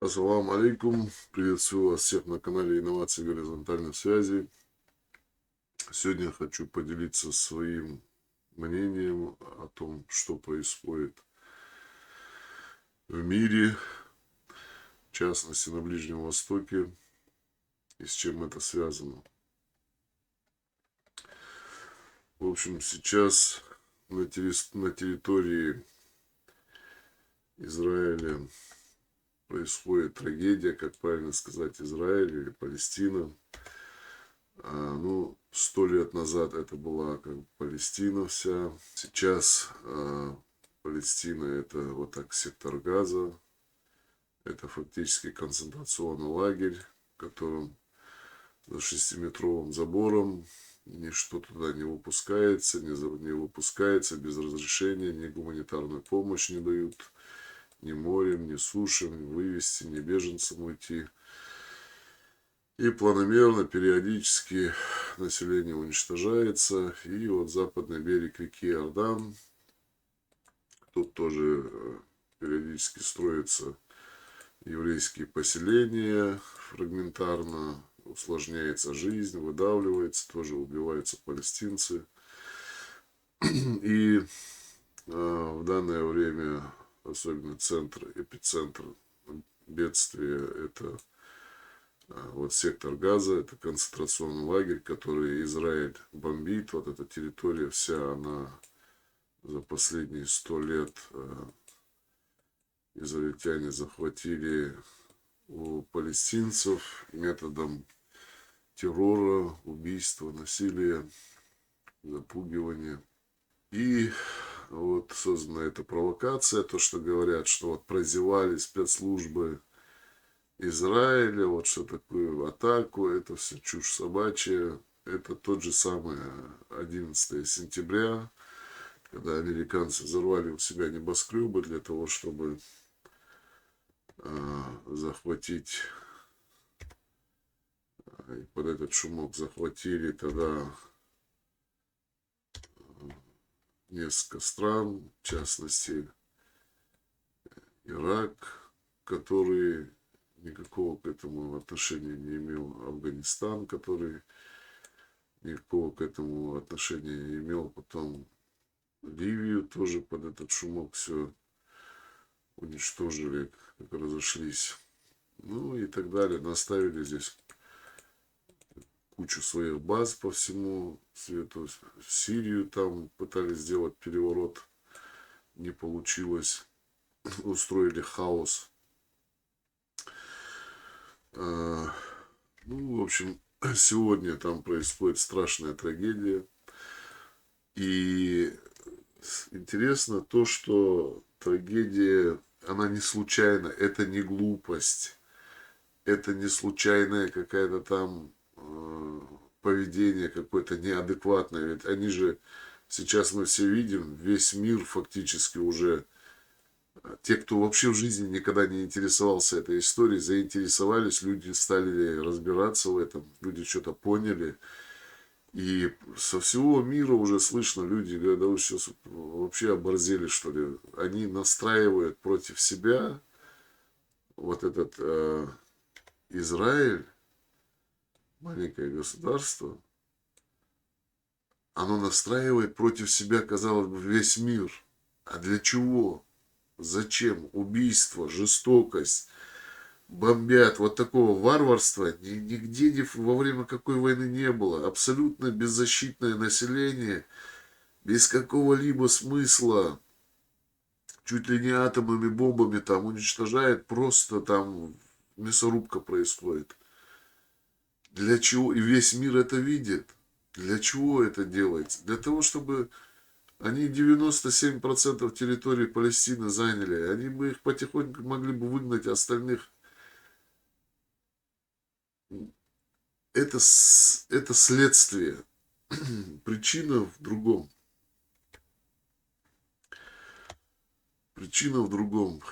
Ассаламу алейкум. Приветствую вас всех на канале Инновации горизонтальной связи. Сегодня я хочу поделиться своим мнением о том, что происходит в мире, в частности на Ближнем Востоке, и с чем это связано. В общем, сейчас на территории Израиля происходит трагедия, как правильно сказать, Израиль или Палестина. 100 лет назад это была как бы Палестина вся. Сейчас Палестина это вот так сектор Газа. Это фактически концентрационный лагерь, в котором за 6-метровым забором ничто туда не выпускается, не выпускается без разрешения, ни гуманитарную помощь не дают, ни морем, ни сушем вывести, ни беженцам уйти. И планомерно, периодически население уничтожается. И вот западный берег реки Иордан, тут тоже периодически строятся еврейские поселения фрагментарно, усложняется жизнь, выдавливается, тоже убиваются палестинцы. И в данное время, особенно эпицентр бедствия, это вот сектор Газа, это концентрационный лагерь, который Израиль бомбит. Вот эта территория вся, она за последние 100 лет израильтяне захватили у палестинцев методом террора, убийства, насилия, запугивания. И вот создана эта провокация, то, что говорят, что вот прозевали спецслужбы Израиля, вот что такое атаку, это все чушь собачья. Это тот же самый 11 сентября, когда американцы взорвали у себя небоскребы для того, чтобы захватить, и под этот шумок захватили тогда несколько стран, в частности Ирак, который никакого к этому отношения не имел, Афганистан, который никакого к этому отношения не имел, потом Ливию тоже под этот шумок все уничтожили, как разошлись. Ну и так далее. Наставили здесь кучу своих баз по всему свету. В Сирию там пытались сделать переворот, не получилось. Устроили хаос. В общем, сегодня там происходит страшная трагедия. И интересно то, что трагедия, она не случайна, это не глупость, это не случайное какое-то там поведение какое-то неадекватное. Ведь они же, сейчас мы все видим, весь мир фактически уже, те, кто вообще в жизни никогда не интересовался этой историей, заинтересовались, люди стали разбираться в этом, люди что-то поняли. И со всего мира уже слышно, люди говорят, да вы сейчас вообще оборзели, что ли. Они настраивают против себя вот этот Израиль, маленькое государство, оно настраивает против себя, казалось бы, весь мир. А для чего? Зачем? Убийство, жестокость, бомбят. Вот такого варварства нигде во время какой войны не было. Абсолютно беззащитное население, без какого-либо смысла, чуть ли не атомными бомбами там уничтожает, просто там мясорубка происходит. Для чего? И весь мир это видит. Для чего это делается? Для того, чтобы они 97% территории Палестины заняли. Они бы их потихоньку могли бы выгнать, а остальных. Это следствие. Причина в другом. Причина в другом.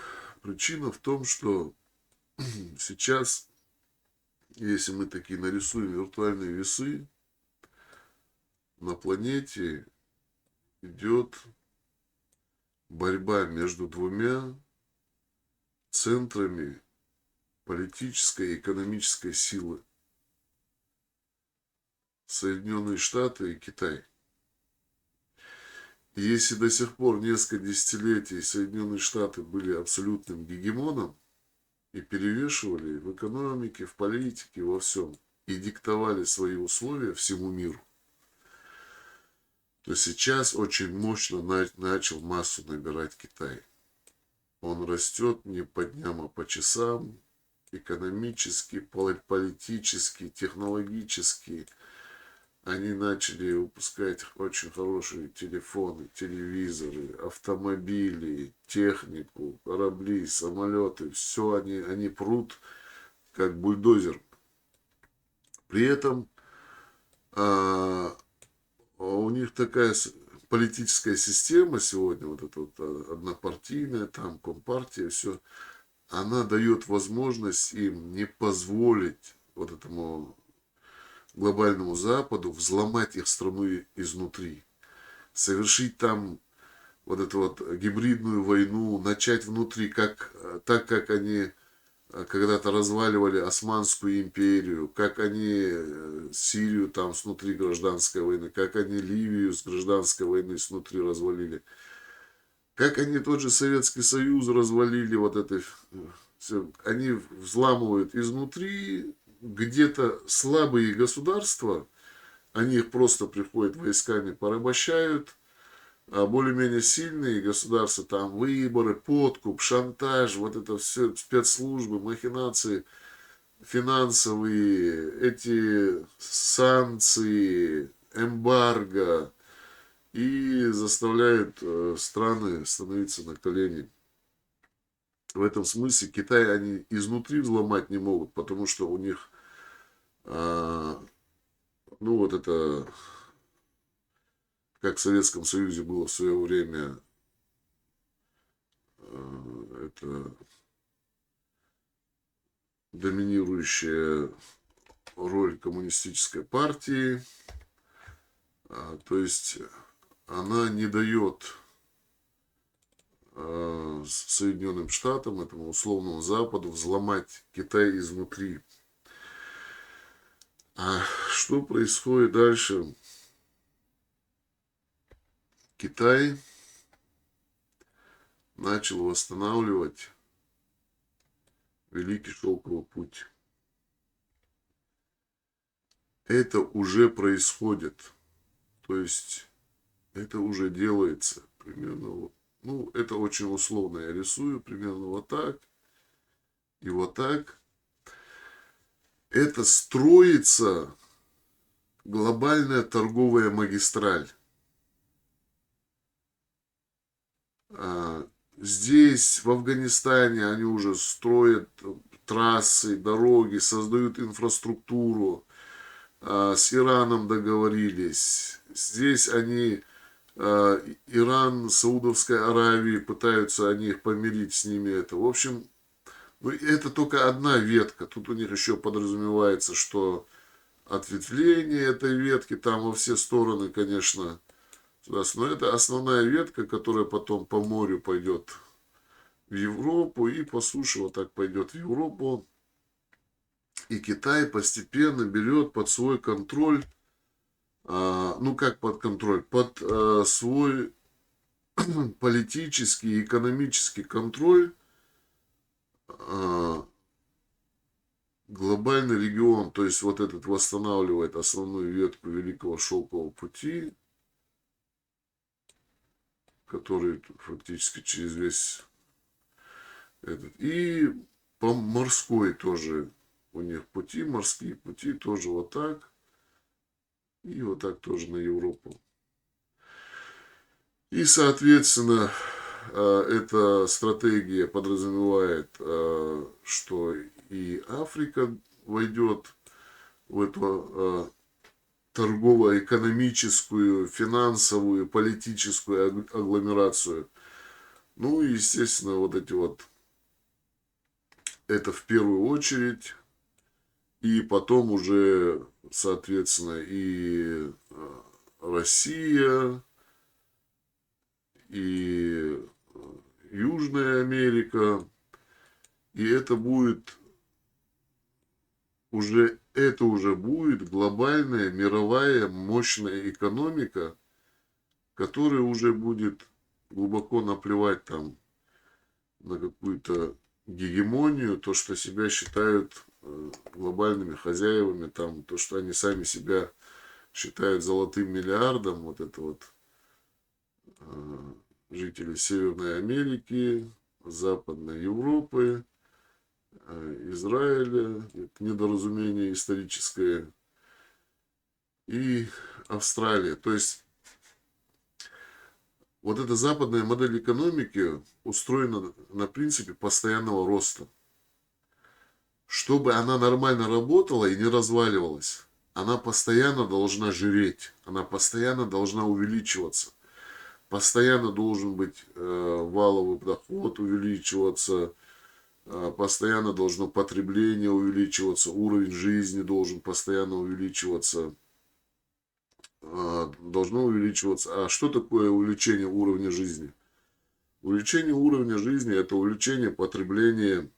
Причина в том, что сейчас, если мы такие нарисуем виртуальные весы, на планете идет борьба между двумя центрами политической и экономической силы. Соединенные Штаты и Китай. И если до сих пор несколько десятилетий Соединенные Штаты были абсолютным гегемоном и перевешивали в экономике, в политике, во всем, и диктовали свои условия всему миру, то сейчас очень мощно начал массу набирать Китай. Он растет не по дням, а по часам, экономически, политически, технологически. Они начали выпускать очень хорошие телефоны, телевизоры, автомобили, технику, корабли, самолеты. Все они прут как бульдозер. При этом у них такая политическая система сегодня, вот эта вот однопартийная, там компартия, все, она дает возможность им не позволить вот этому глобальному Западу взломать их страну изнутри, совершить там вот эту вот гибридную войну, начать внутри, так как они когда-то разваливали Османскую империю, как они Сирию там снутри гражданской войны, как они Ливию с гражданской войны снутри развалили, как они тот же Советский Союз развалили, вот это все. Они взламывают изнутри, где-то слабые государства, они их просто приходят войсками, порабощают, а более-менее сильные государства, там выборы, подкуп, шантаж, вот это все, спецслужбы, махинации финансовые, эти санкции, эмбарго, и заставляют страны становиться на колени. В этом смысле Китай они изнутри взломать не могут, потому что у них, ну вот это, как в Советском Союзе было в свое время, это доминирующая роль коммунистической партии, то есть она не дает Соединенным Штатам, этому условному Западу, взломать Китай изнутри. А что происходит дальше? Китай начал восстанавливать Великий Шелковый путь. Это уже происходит. То есть это уже делается примерно вот. Ну, это очень условно я рисую, примерно вот так и вот так. Это строится глобальная торговая магистраль. Здесь, в Афганистане, они уже строят трассы, дороги, создают инфраструктуру. С Ираном договорились. Здесь они, Иран, Саудовская Аравия, пытаются они их помирить с ними это. В общем, ну, это только одна ветка. Тут у них еще подразумевается, что ответвление этой ветки там во все стороны, конечно. Но это основная ветка, которая потом по морю пойдет в Европу и по суше вот так пойдет в Европу. И Китай постепенно берет под свой контроль, ну как под контроль, под свой политический и экономический контроль глобальный регион, то есть вот этот восстанавливает основную ветку Великого Шелкового пути, который фактически через весь этот, и по морской тоже у них пути, морские пути тоже вот так, и вот так тоже на Европу. И, соответственно, эта стратегия подразумевает, что и Африка войдет в эту торгово-экономическую, финансовую, политическую агломерацию. Ну и, естественно, вот эти вот, это в первую очередь, и потом уже, соответственно, и Россия, и Южная Америка, и это будет это уже будет глобальная, мировая, мощная экономика, которая уже будет глубоко наплевать там на какую-то гегемонию, то, что себя считают глобальными хозяевами, там, то, что они сами себя считают золотым миллиардом, вот это вот э, жители Северной Америки, Западной Европы, Израиля, это недоразумение историческое, и Австралия. То есть вот эта западная модель экономики устроена на принципе постоянного роста. Чтобы она нормально работала и не разваливалась, она постоянно должна жиреть, она постоянно должна увеличиваться. Постоянно должен быть валовый доход увеличиваться, постоянно должно потребление увеличиваться, уровень жизни должен постоянно увеличиваться, должно увеличиваться. А что такое увеличение уровня жизни? Увеличение уровня жизни – это увеличение потребления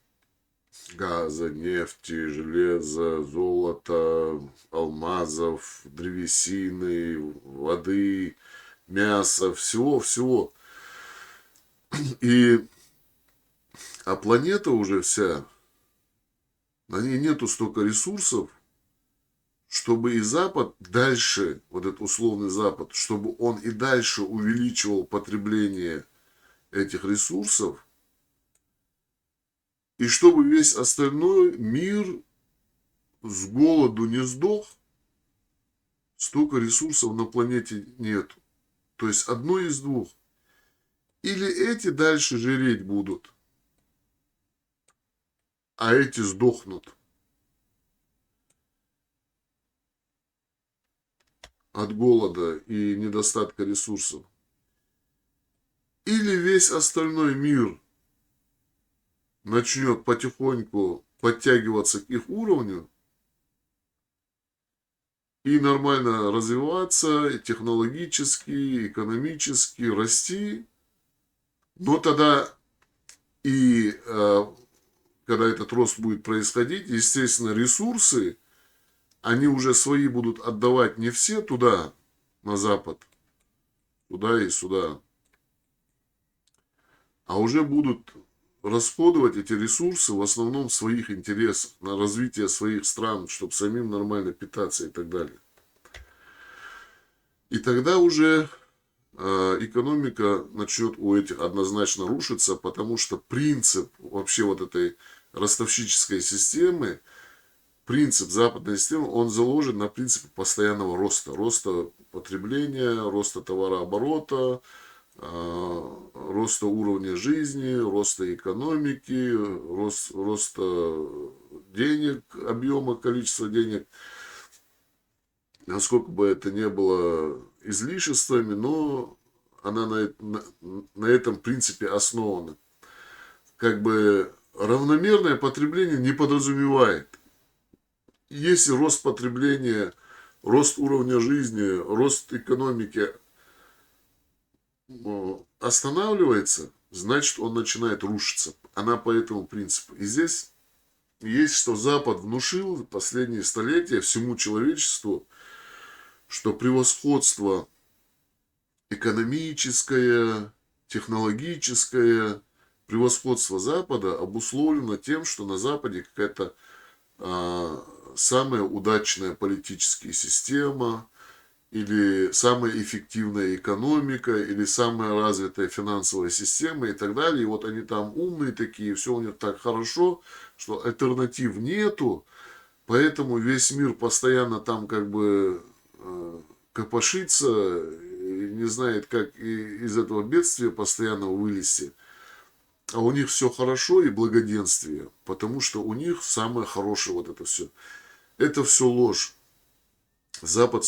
газа, нефти, железа, золота, алмазов, древесины, воды, мяса, всего-всего. А планета уже вся, на ней нету столько ресурсов, чтобы и Запад дальше, вот этот условный Запад, чтобы он и дальше увеличивал потребление этих ресурсов, и чтобы весь остальной мир с голоду не сдох, столько ресурсов на планете нет. То есть одно из двух. Или эти дальше жиреть будут, а эти сдохнут от голода и недостатка ресурсов. Или весь остальной мир начнет потихоньку подтягиваться к их уровню и нормально развиваться, и технологически, экономически, расти. Но тогда и когда этот рост будет происходить, естественно, ресурсы, они уже свои будут отдавать не все туда, на Запад, туда и сюда, а уже будут расходовать эти ресурсы в основном в своих интересах, на развитие своих стран, чтобы самим нормально питаться и так далее. И тогда уже экономика начнет у этих однозначно рушиться, потому что принцип вообще вот этой ростовщической системы, принцип западной системы, он заложен на принципе постоянного роста. Роста потребления, роста товарооборота, роста уровня жизни, роста экономики, роста денег, объема, количества денег. Насколько бы это не было излишествами, но она на этом принципе основана. Как бы равномерное потребление не подразумевает. Если рост потребления, рост уровня жизни, рост экономики останавливается, значит он начинает рушиться. Она по этому принципу. И здесь есть, что Запад внушил последние столетия всему человечеству, что превосходство экономическое, технологическое, превосходство Запада обусловлено тем, что на Западе какая-то самая удачная политическая система, или самая эффективная экономика, или самая развитая финансовая система и так далее. И вот они там умные такие, все у них так хорошо, что альтернатив нету, поэтому весь мир постоянно там как бы копошится, и не знает, как из этого бедствия постоянно вылезти. А у них все хорошо и благоденствие, потому что у них самое хорошее вот это все. Это все ложь. Запад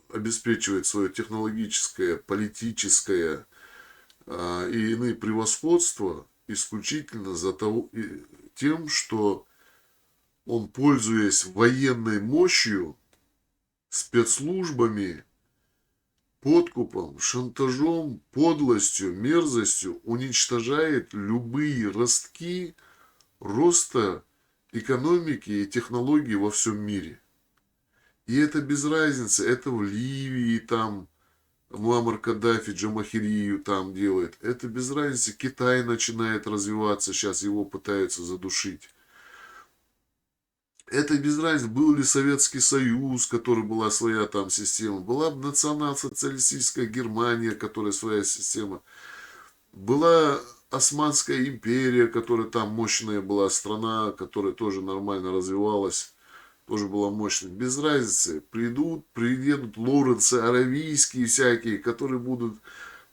обеспечивает свое технологическое, политическое и иные превосходства исключительно тем, что он, пользуясь военной мощью, спецслужбами, подкупом, шантажом, подлостью, мерзостью уничтожает любые ростки роста экономики и технологий во всем мире. И это без разницы, это в Ливии там Муаммар Каддафи Джамахирию там делает. Это без разницы, Китай начинает развиваться, сейчас его пытаются задушить. Это без разницы, был ли Советский Союз, который была своя там система, была бы национал-социалистическая Германия, которая своя система, была Османская империя, которая там мощная была страна, которая тоже нормально развивалась, тоже была мощной. Без разницы, приедут Лоренцы аравийские всякие, которые будут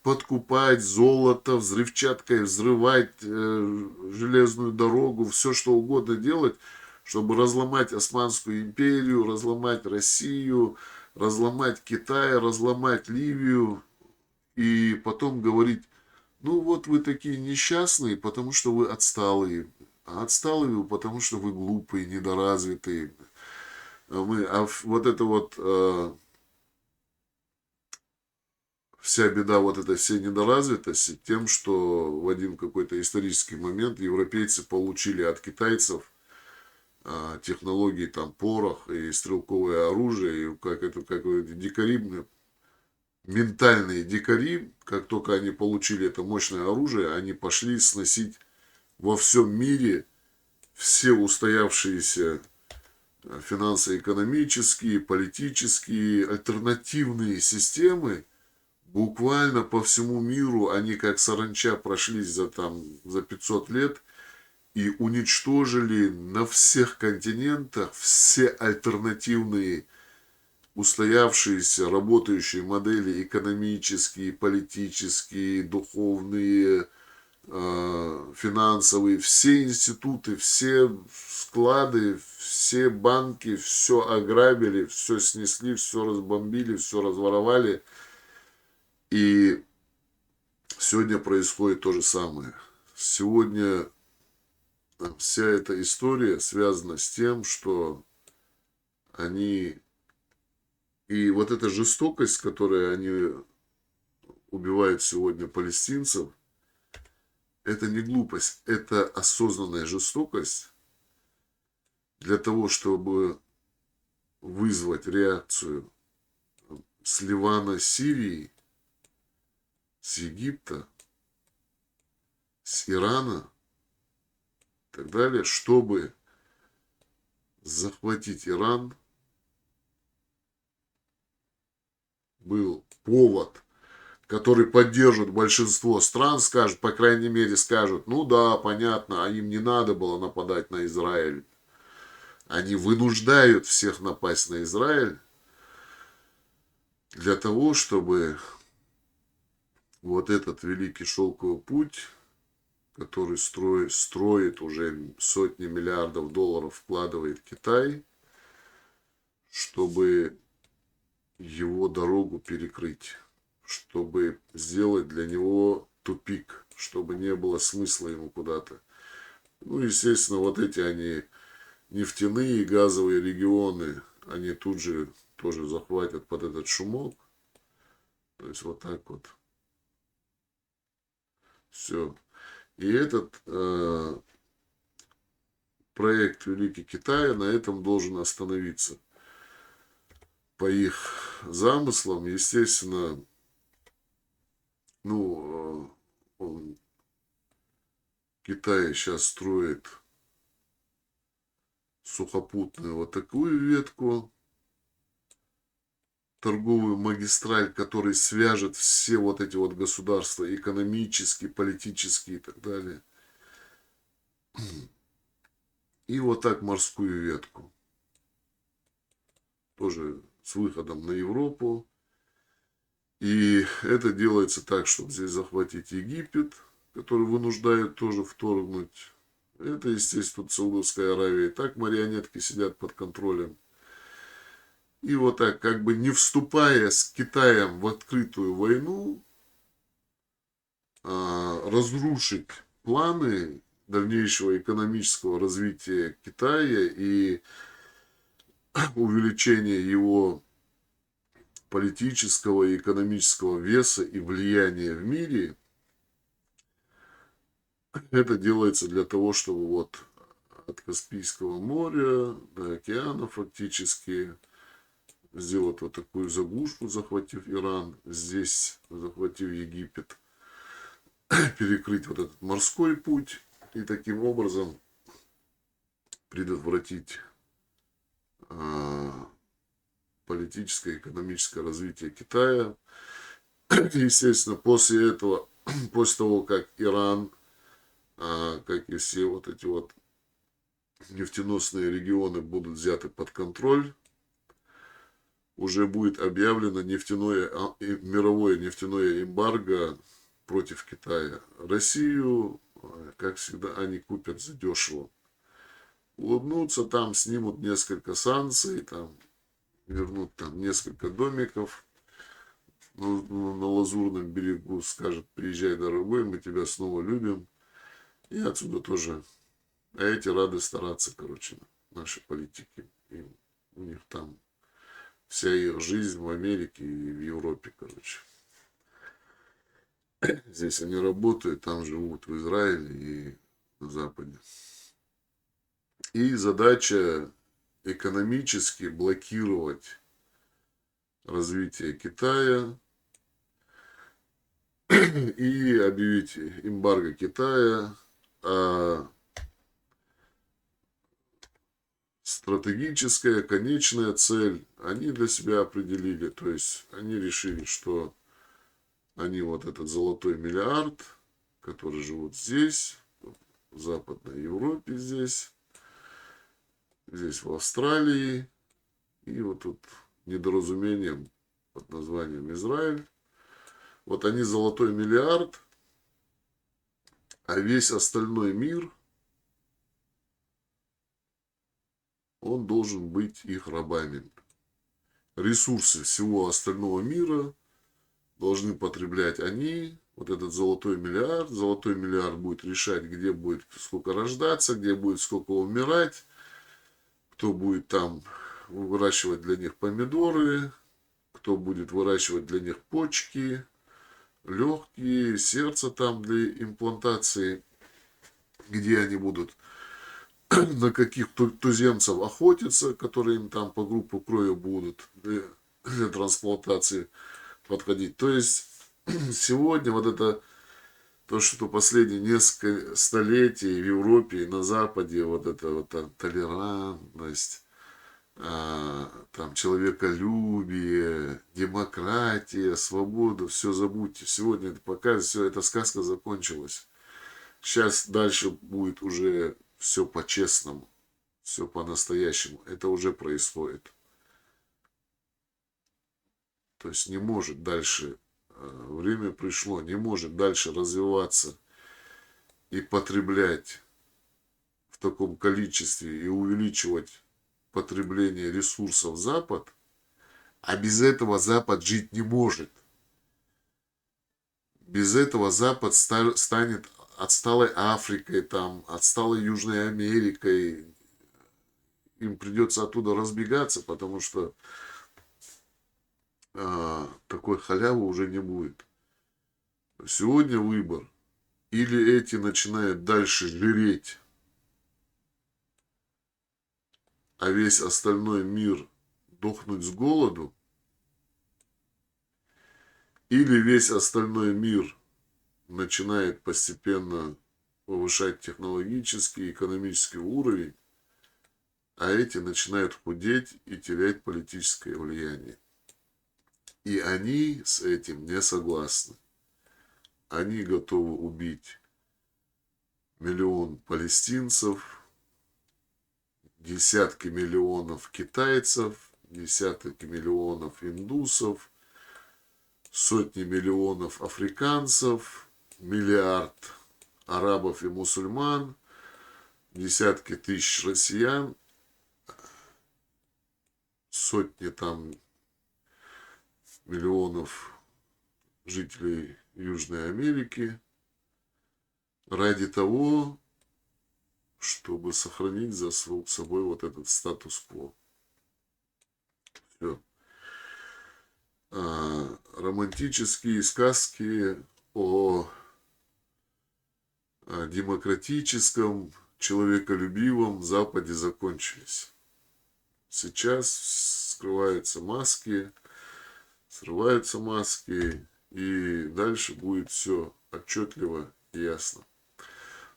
подкупать золото, взрывчаткой взрывать железную дорогу, все что угодно делать, чтобы разломать Османскую империю, разломать Россию, разломать Китай, разломать Ливию и потом говорить, ну вот вы такие несчастные, потому что вы отсталые. А отсталые вы, потому что вы глупые, недоразвитые. Вот это вот вся беда вот этой всей недоразвитости тем, что в один какой-то исторический момент европейцы получили от китайцев технологии там порох и стрелковое оружие, и как дикари, ментальные дикари, как только они получили это мощное оружие, они пошли сносить во всем мире все устоявшиеся финансово-экономические, политические, альтернативные системы, буквально по всему миру они как саранча прошлись за 500 лет и уничтожили на всех континентах все альтернативные устоявшиеся работающие модели экономические, политические, духовные, финансовые, все институты, все склады, все банки, все ограбили, все снесли, все разбомбили, все разворовали. И сегодня происходит то же самое. Сегодня вся эта история связана с тем, что они... И вот эта жестокость, с которой они убивают сегодня палестинцев, это не глупость, это осознанная жестокость для того, чтобы вызвать реакцию с Ливана, Сирии, с Египта, с Ирана и так далее, чтобы захватить Иран, был повод, который поддержит большинство стран, скажут, по крайней мере, скажут, ну да, понятно, а им не надо было нападать на Израиль. Они вынуждают всех напасть на Израиль для того, чтобы вот этот великий шелковый путь, который строит уже сотни миллиардов долларов, вкладывает Китай, чтобы его дорогу перекрыть, чтобы сделать для него тупик, чтобы не было смысла ему куда-то. Ну, естественно, вот эти они нефтяные и газовые регионы, они тут же тоже захватят под этот шумок. То есть вот так вот. Все. И этот проект Великий Китай на этом должен остановиться. По их замыслам, естественно, ну, Китай сейчас строит сухопутную вот такую ветку, торговую магистраль, который свяжет все вот эти вот государства, экономические, политические и так далее. И вот так морскую ветку. Тоже с выходом на Европу. И это делается так, чтобы здесь захватить Египет, который вынуждают тоже вторгнуть. Это, естественно, Саудовская Аравия. И так марионетки сидят под контролем. И вот так, как бы не вступая с Китаем в открытую войну, разрушить планы дальнейшего экономического развития Китая и увеличения его политического и экономического веса и влияния в мире, это делается для того, чтобы вот от Каспийского моря до океана фактически, сделать вот такую заглушку, захватив Иран, здесь захватив Египет, перекрыть вот этот морской путь и таким образом предотвратить политическое и экономическое развитие Китая. Естественно, после этого, после того, как Иран, как и все вот эти вот нефтеносные регионы будут взяты под контроль, уже будет объявлено мировое нефтяное эмбарго против Китая. Россию, как всегда, они купят задешево. Улыбнутся, там снимут несколько санкций, там вернут там несколько домиков на Лазурном берегу, скажут: приезжай, дорогой, мы тебя снова любим. И отсюда тоже. А эти рады стараться, короче, наши политики. И у них там вся их жизнь в Америке и в Европе, короче. Здесь они работают, там живут в Израиле и на Западе. И задача экономически блокировать развитие Китая и объявить эмбарго Китая. А стратегическая, конечная цель они для себя определили. То есть они решили, что они вот этот золотой миллиард, который живут здесь, в Западной Европе здесь в Австралии, и вот тут недоразумением под названием Израиль. Вот они золотой миллиард, а весь остальной мир, он должен быть их рабами. Ресурсы всего остального мира должны потреблять они, вот этот золотой миллиард. Золотой миллиард будет решать, где будет сколько рождаться, где будет сколько умирать, кто будет там выращивать для них помидоры, кто будет выращивать для них почки, легкие, сердце там для имплантации, где они будут на каких туземцев охотиться, которые им там по группу крови будут для трансплантации подходить. То есть сегодня вот это то, что последние несколько столетий в Европе и на Западе, вот эта вот толерантность, там человеколюбие, демократия, свобода, все забудьте. Сегодня это показывает, все, эта сказка закончилась. Сейчас дальше будет уже все по-честному, все по-настоящему. Это уже происходит. То есть не может дальше, время пришло, не может дальше развиваться и потреблять в таком количестве и увеличивать потребление ресурсов Запад, а без этого Запад жить не может. Без этого Запад станет отсталой Африкой, там, отсталой Южной Америкой. Им придется оттуда разбегаться, потому что такой халявы уже не будет. Сегодня выбор. Или эти начинают дальше жиреть, а весь остальной мир дохнуть с голоду, или весь остальной мир начинает постепенно повышать технологический, экономический уровень, а эти начинают худеть и терять политическое влияние. И они с этим не согласны. Они готовы убить 1 миллион палестинцев, десятки миллионов китайцев, десятки миллионов индусов, сотни миллионов африканцев, миллиард арабов и мусульман, десятки тысяч россиян, сотни там миллионов жителей Южной Америки ради того, чтобы сохранить за собой вот этот статус-кво. Все. Романтические сказки о демократическом, человеколюбивом Западе закончились. Сейчас срываются маски, и дальше будет все отчетливо и ясно.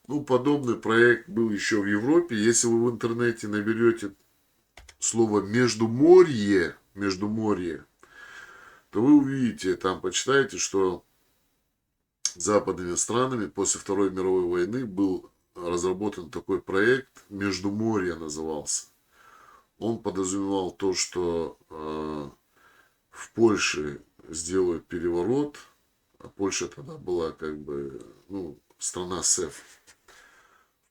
Ну, подобный проект был еще в Европе. Если вы в интернете наберете слово междуморье, то вы увидите, там почитаете, что западными странами после Второй мировой войны был разработан такой проект, Междуморье назывался. Он подразумевал то, что в Польше сделают переворот, а Польша тогда была как бы, ну, страна СЭФ.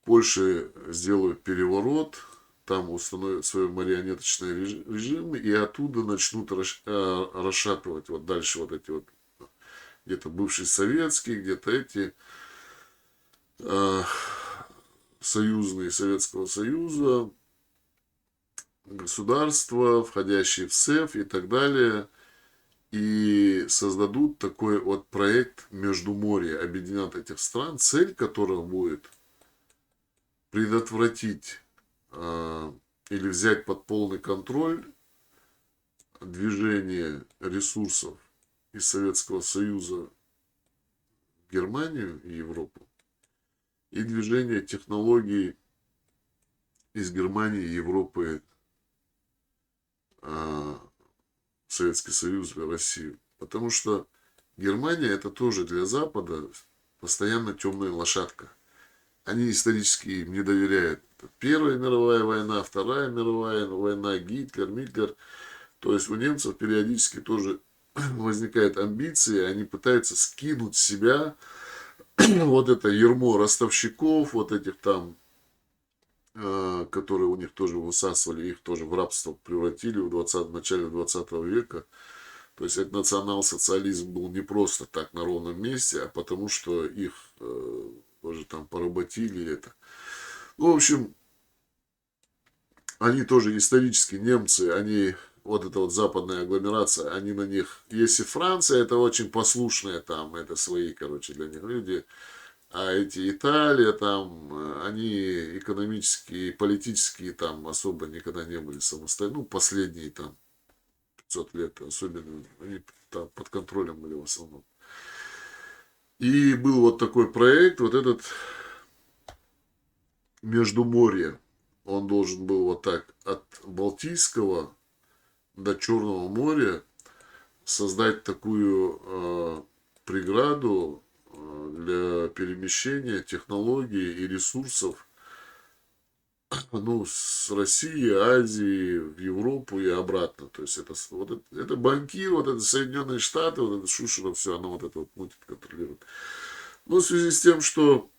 В Польше сделают переворот, там установят свой марионеточный режим, и оттуда начнут расшатывать вот дальше вот эти вот, где-то бывшие советские, где-то эти союзные Советского Союза, государства, входящие в СЭФ и так далее, и создадут такой вот проект Междуморья, объединят этих стран, цель которых будет предотвратить или взять под полный контроль движение ресурсов из Советского Союза в Германию и Европу и движение технологий из Германии и Европы Советский Союз и Россию. Потому что Германия это тоже для Запада постоянно темная лошадка. Они исторически им не доверяют. Первая мировая война, Вторая мировая война, Гитлер. То есть у немцев периодически тоже возникают амбиции, они пытаются скинуть с себя вот это ярмо ростовщиков, вот этих там, которые у них тоже высасывали, их тоже в рабство превратили в начале 20 века. То есть этот национал-социализм был не просто так на ровном месте, а потому что их тоже там поработили это. Ну, в общем, они тоже исторически, немцы, они, вот эта вот западная агломерация, они на них, если Франция, это очень послушные там, это свои, короче, для них люди, а эти Италия там, они экономические и политические там особо никогда не были самостоятельны, ну, последние там 500 лет особенно, они там под контролем были в основном. И был вот такой проект, вот этот Междуморье. Он должен был вот так от Балтийского до Черного моря создать такую преграду для перемещения технологий и ресурсов, ну, с России, Азии в Европу и обратно. То есть это, вот это банкир, вот это Соединенные Штаты, вот это Шушера, все, оно вот это вот мутит, контролирует. Но в связи с тем, что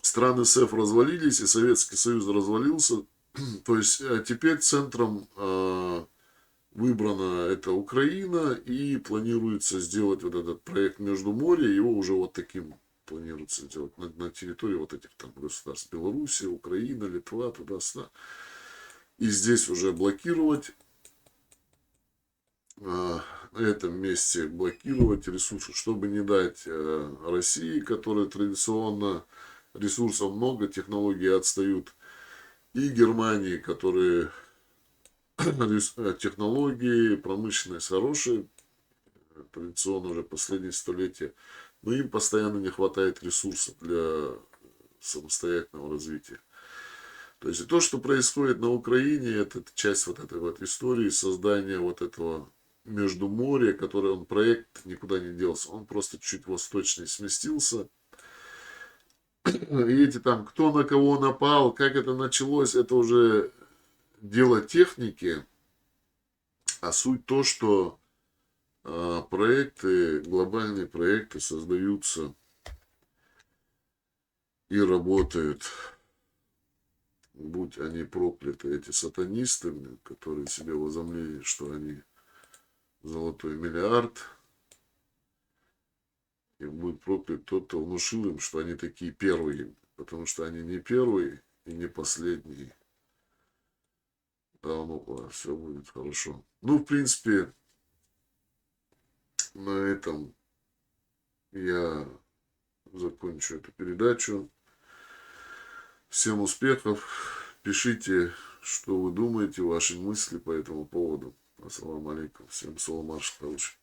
страны СЭФ развалились и Советский Союз развалился, то есть теперь центром выбрана это Украина, и планируется сделать вот этот проект Междуморья, его уже вот таким планируется сделать на территории вот этих там государств: Белоруссия, Украина, Литва, туда-сюда. И здесь уже блокировать, на этом месте блокировать ресурсы, чтобы не дать России, которая традиционно ресурсов много, технологии отстают, и Германии, которые технологии, промышленность хорошие, традиционно уже последние столетия, но им постоянно не хватает ресурсов для самостоятельного развития. То есть и то, что происходит на Украине, это часть вот этой вот истории создания вот этого Междуморья, который он проект никуда не делся, он просто чуть восточнее сместился. И эти там, кто на кого напал, как это началось, это уже дело техники, а суть то, что проекты, глобальные проекты создаются и работают, будь они прокляты, эти сатанисты, которые себе возомнили, что они золотой миллиард, и будет проклят тот, кто внушил им, что они такие первые, потому что они не первые и не последние. Да, ну, все будет хорошо. Ну, в принципе, на этом я закончу эту передачу. Всем успехов. Пишите, что вы думаете, ваши мысли по этому поводу. Ассаламу алейкум. Всем салам, марш, хороший.